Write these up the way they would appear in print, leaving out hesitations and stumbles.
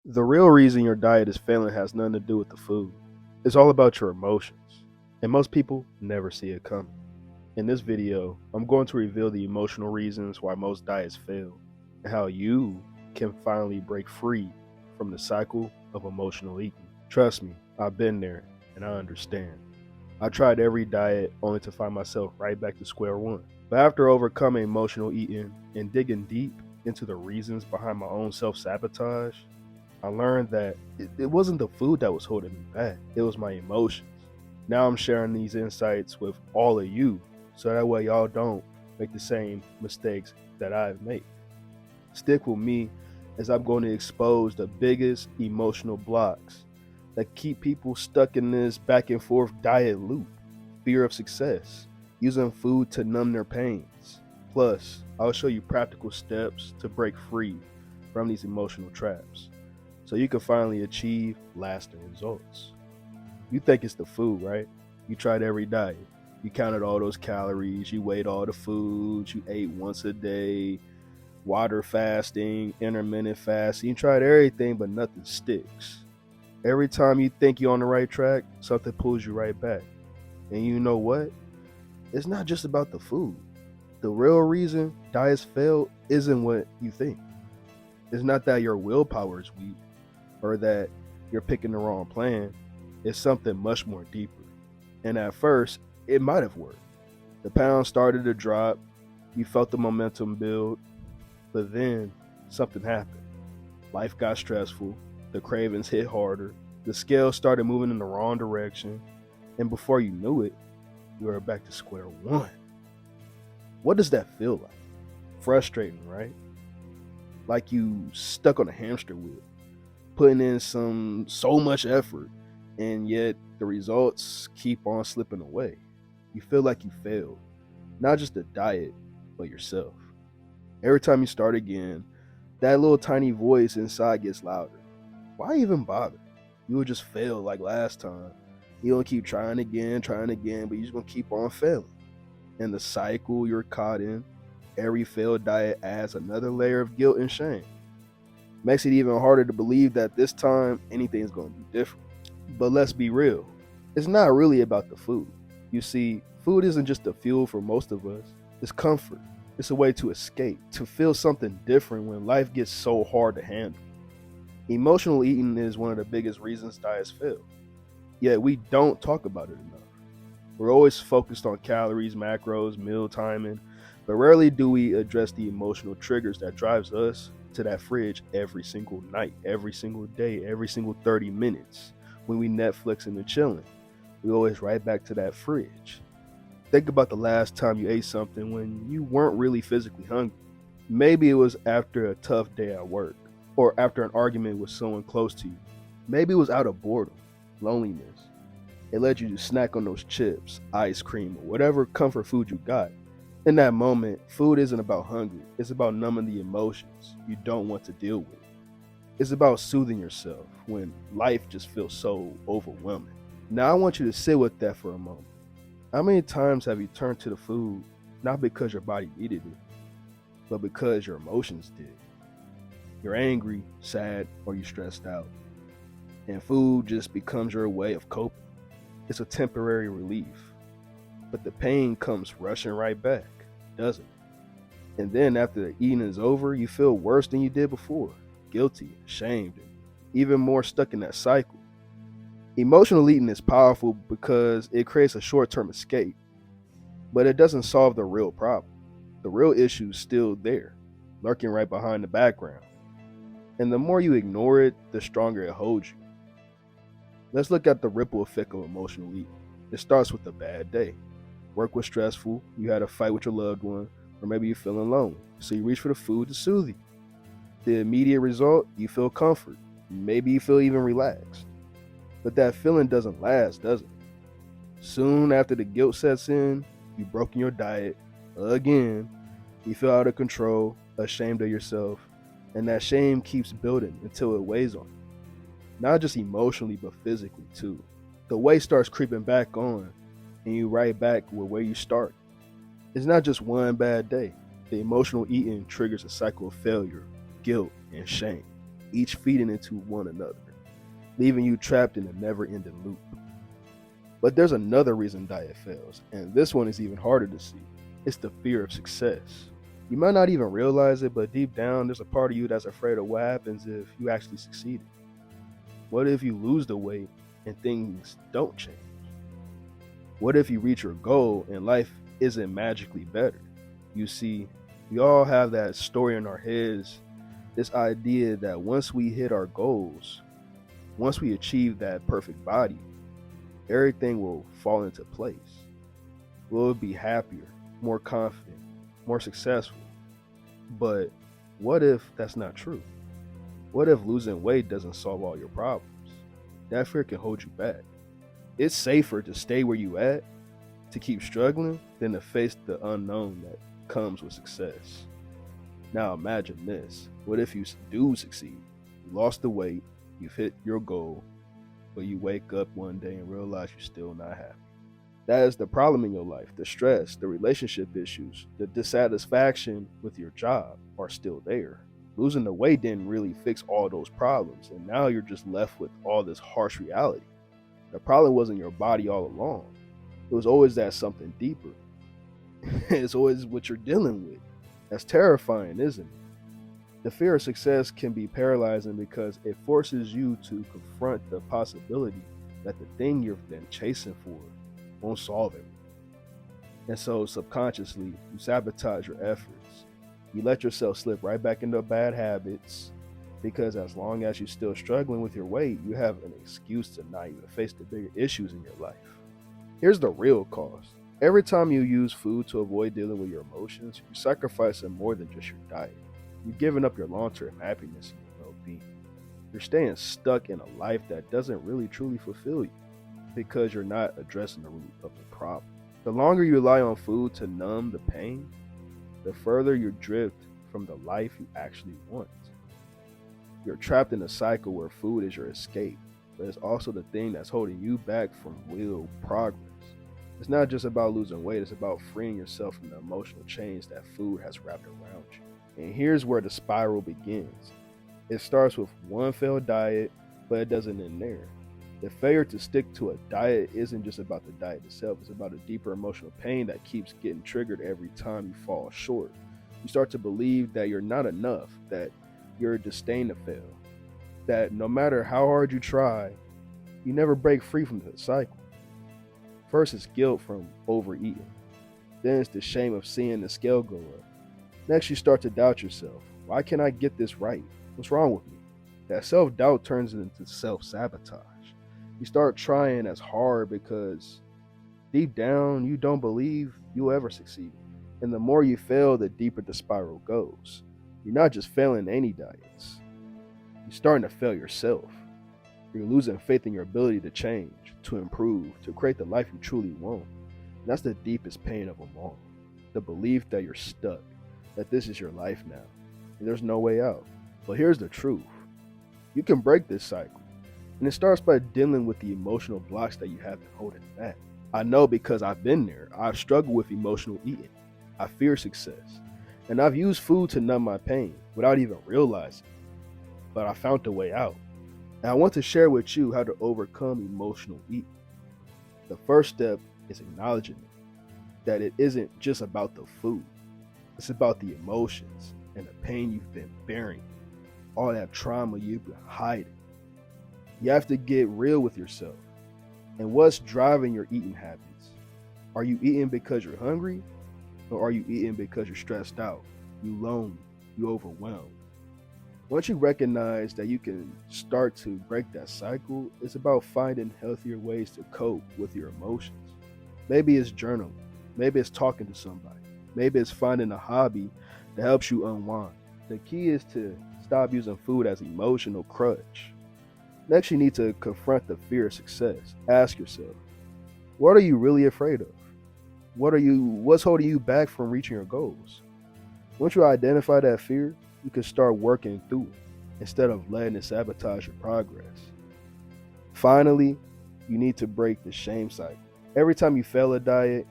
The real reason your diet is failing has nothing to do with the food. It's all about your emotions. And most people never see it coming. In this video, I'm going to reveal the emotional reasons why most diets fail and how you can finally break free from the cycle of emotional eating. Trust me, I've been there and I understand. I tried every diet only to find myself right back to square one. But after overcoming emotional eating and digging deep into the reasons behind my own self sabotage, I learned that it wasn't the food that was holding me back, it was my emotions. Now I'm sharing these insights with all of you so that way y'all don't make the same mistakes that I've made. Stick with me as I'm going to expose the biggest emotional blocks that keep people stuck in this back and forth diet loop. Fear of success, using food to numb their pains. Plus, I'll show you practical steps to break free from these emotional traps so you can finally achieve lasting results. You think it's the food, right? You tried every diet. You counted all those calories, you weighed all the foods, you ate once a day, water fasting, intermittent fasting. You tried everything, but nothing sticks. Every time you think you're on the right track, something pulls you right back. And you know what? It's not just about the food. The real reason diets fail isn't what you think. It's not that your willpower is weak or that you're picking the wrong plan. It's something much more deeper. And at first, it might have worked. The pounds started to drop, you felt the momentum build, but then something happened. Life got stressful, the cravings hit harder, the scale started moving in the wrong direction, and before you knew it, you were back to square one. What does that feel like? Frustrating, right? Like you stuck on a hamster wheel, putting in so much effort, and yet the results keep on slipping away. You feel like you failed, not just the diet, but yourself. Every time you start again, that little tiny voice inside gets louder. Why even bother? You would just fail like last time. You don't keep trying again, but you're just gonna keep on failing. And the cycle you're caught in, every failed diet adds another layer of guilt and shame. Makes it even harder to believe that this time anything's gonna be different. But let's be real, it's not really about the food. You see, food isn't just a fuel for most of us, it's comfort. It's a way to escape, to feel something different when life gets so hard to handle. Emotional eating is one of the biggest reasons diets fail, yet we don't talk about it enough. We're always focused on calories, macros, meal timing, but rarely do we address the emotional triggers that drives us to that fridge every single night, every single day, every single 30 minutes. When we Netflixing and chilling, we always right back to that fridge. Think about the last time you ate something when you weren't really physically hungry. Maybe it was after a tough day at work, or after an argument with someone close to you. Maybe it was out of boredom, loneliness. It led you to snack on those chips, ice cream, or whatever comfort food you got. In that moment, food isn't about hunger, it's about numbing the emotions you don't want to deal with. It's about soothing yourself when life just feels so overwhelming. Now, I want you to sit with that for a moment. How many times have you turned to the food not because your body needed it, but because your emotions did? You're angry, sad, or you're stressed out, and food just becomes your way of coping. It's a temporary relief, but the pain comes rushing right back, doesn't it? And then after the eating is over, you feel worse than you did before, guilty, ashamed, and even more stuck in that cycle. Emotional eating is powerful because it creates a short term escape, but it doesn't solve the real problem. The real issue is still there, lurking right behind the background. And the more you ignore it, the stronger it holds you. Let's look at the ripple effect of emotional eating. It starts with a bad day. Work was stressful, you had a fight with your loved one, or maybe you're feeling lonely. So you reach for the food to soothe you. The immediate result, you feel comfort. Maybe you feel even relaxed. But that feeling doesn't last, does it? Soon after the guilt sets in, you've broken your diet again. You feel out of control, ashamed of yourself, and that shame keeps building until it weighs on you. Not just emotionally, but physically too. The weight starts creeping back on, and you right back with where you start. It's not just one bad day. The emotional eating triggers a cycle of failure, guilt, and shame. each feeding into one another, leaving you trapped in a never-ending loop. But there's another reason diet fails, and this one is even harder to see. It's the fear of success. You might not even realize it, but deep down, there's a part of you that's afraid of what happens if you actually succeeded. What if you lose the weight and things don't change? What if you reach your goal and life isn't magically better? You see, we all have that story in our heads, this idea that once we hit our goals, once we achieve that perfect body, everything will fall into place. We'll be happier, more confident, more successful. But what if that's not true? What if losing weight doesn't solve all your problems? That fear can hold you back. It's safer to stay where you at, to keep struggling, than to face the unknown that comes with success. Now imagine this. What if you do succeed? You lost the weight, you've hit your goal, but you wake up one day and realize you're still not happy. That is the problem in your life. The stress, the relationship issues, the dissatisfaction with your job are still there. Losing the weight didn't really fix all those problems, and now you're just left with all this harsh reality. The problem wasn't your body all along. It was always that something deeper. It's always what you're dealing with. That's terrifying, isn't it? The fear of success can be paralyzing because it forces you to confront the possibility that the thing you've been chasing for won't solve it. And so subconsciously, you sabotage your efforts. You let yourself slip right back into bad habits because as long as you're still struggling with your weight, you have an excuse to not even face the bigger issues in your life. Here's the real cost. Every time you use food to avoid dealing with your emotions, you're sacrificing more than just your diet. You're giving up your long-term happiness and your well-being. You're staying stuck in a life that doesn't really truly fulfill you because you're not addressing the root of the problem. The longer you rely on food to numb the pain, the further you drift from the life you actually want. You're trapped in a cycle where food is your escape, but it's also the thing that's holding you back from real progress. It's not just about losing weight, it's about freeing yourself from the emotional chains that food has wrapped around you. And here's where the spiral begins. It starts with one failed diet, but it doesn't end there. The failure to stick to a diet isn't just about the diet itself, it's about a deeper emotional pain that keeps getting triggered every time you fall short. You start to believe that you're not enough, that you're destined to fail, that no matter how hard you try, you never break free from the cycle. First, it's guilt from overeating. Then it's the shame of seeing the scale go up. Next, you start to doubt yourself. Why can't I get this right? What's wrong with me? That self-doubt turns into self-sabotage. You start trying as hard because deep down, you don't believe you'll ever succeed. And the more you fail, the deeper the spiral goes. You're not just failing any diets. You're starting to fail yourself. You're losing faith in your ability to change, to improve, to create the life you truly want. And that's the deepest pain of them all. The belief that you're stuck, that this is your life now, and there's no way out. But here's the truth. You can break this cycle. And it starts by dealing with the emotional blocks that you have been holding back. I know because I've been there. I've struggled with emotional eating. I fear success. And I've used food to numb my pain without even realizing it. But I found a way out. And I want to share with you how to overcome emotional eating. The first step is acknowledging it, that it isn't just about the food. It's about the emotions and the pain you've been bearing, all that trauma you've been hiding. You have to get real with yourself. And what's driving your eating habits? Are you eating because you're hungry? Or are you eating because you're stressed out, you lonely, you overwhelmed? Once you recognize that you can start to break that cycle, it's about finding healthier ways to cope with your emotions. Maybe it's journaling. Maybe it's talking to somebody. Maybe it's finding a hobby that helps you unwind. The key is to stop using food as an emotional crutch. Next, you need to confront the fear of success. Ask yourself, what are you really afraid of? What's holding you back from reaching your goals? Once you identify that fear, you can start working through it instead of letting it sabotage your progress. Finally, you need to break the shame cycle. Every time you fail a diet,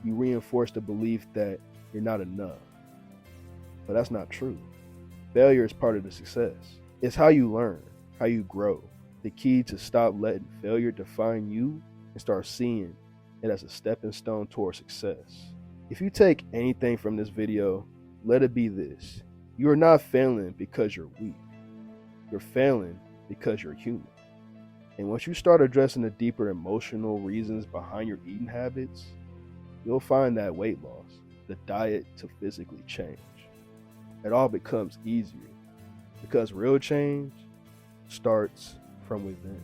you reinforce the belief that you're not enough. But that's not true. Failure is part of the success. It's how you learn, how you grow. The key to stop letting failure define you and start seeing it as a stepping stone toward success. If you take anything from this video, let it be this. You are not failing because you're weak. You're failing because you're human. And once you start addressing the deeper emotional reasons behind your eating habits, you'll find that weight loss, the diet to physically change, it all becomes easier because real change starts from within.